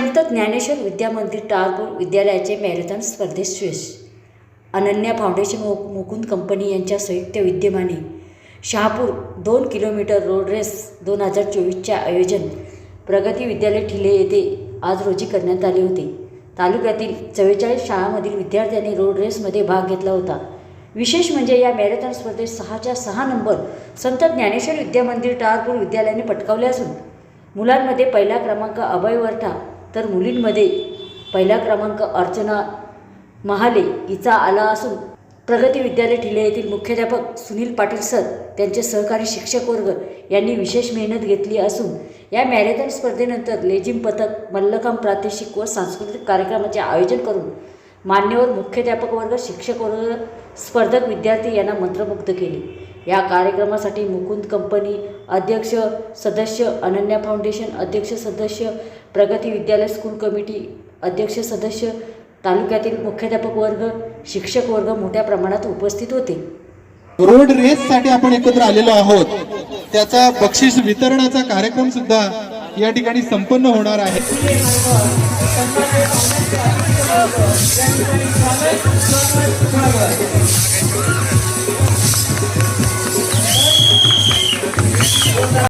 संत ज्ञानेश्वर विद्यामंदिर टारपूर विद्यालयाचे मॅरेथॉन स्पर्धेत यश. अनन्या फाउंडेशन व मुकुंद कंपनी यांच्या संयुक्त विद्यमाने शहापूर 2 किलोमीटर रोड रेस 2024चे आयोजन प्रगती विद्यालय ठिले येथे आज रोजी करण्यात आले होते. तालुक्यातील 44 शाळांमधील विद्यार्थ्यांनी रोड रेसमध्ये भाग घेतला होता. विशेष म्हणजे या मॅरेथॉन स्पर्धेत 6च्या 6 नंबर संत ज्ञानेश्वर विद्यामंदिर टारपूर विद्यालयाने पटकावले असून मुलांमध्ये पहिला क्रमांक अभय वरठा तर मुलींमध्ये पहिला क्रमांक अर्चना महाले हिचा आला असून प्रगती विद्यालय ठिले येथील मुख्याध्यापक सुनील पाटील सर त्यांचे सहकारी शिक्षक वर्ग यांनी विशेष मेहनत घेतली असून या मॅरेथॉन स्पर्धेनंतर लेझिम पथक, मल्लखांब प्रात्यक्षिक व सांस्कृतिक कार्यक्रमाचे आयोजन करून मान्यवर मुख्याध्यापक वर्ग, शिक्षक वर्ग, स्पर्धक विद्यार्थी यांना मंत्रमुग्ध केले. या कार्यक्रमासाठी मुकुंद कंपनी अध्यक्ष सदस्य, अनन्या फाउंडेशन अध्यक्ष सदस्य, प्रगती विद्यालय स्कूल कमिटी अध्यक्ष सदस्य, तालुक्यातील मुख्याध्यापक वर्ग, शिक्षक वर्ग मोठ्या प्रमाणात उपस्थित होते. रोड रेस साठी आपण एकत्र आलेलो आहोत. त्याचा बक्षीस वितरणाचा कार्यक्रम सुद्धा या ठिकाणी संपन्न होणार आहे.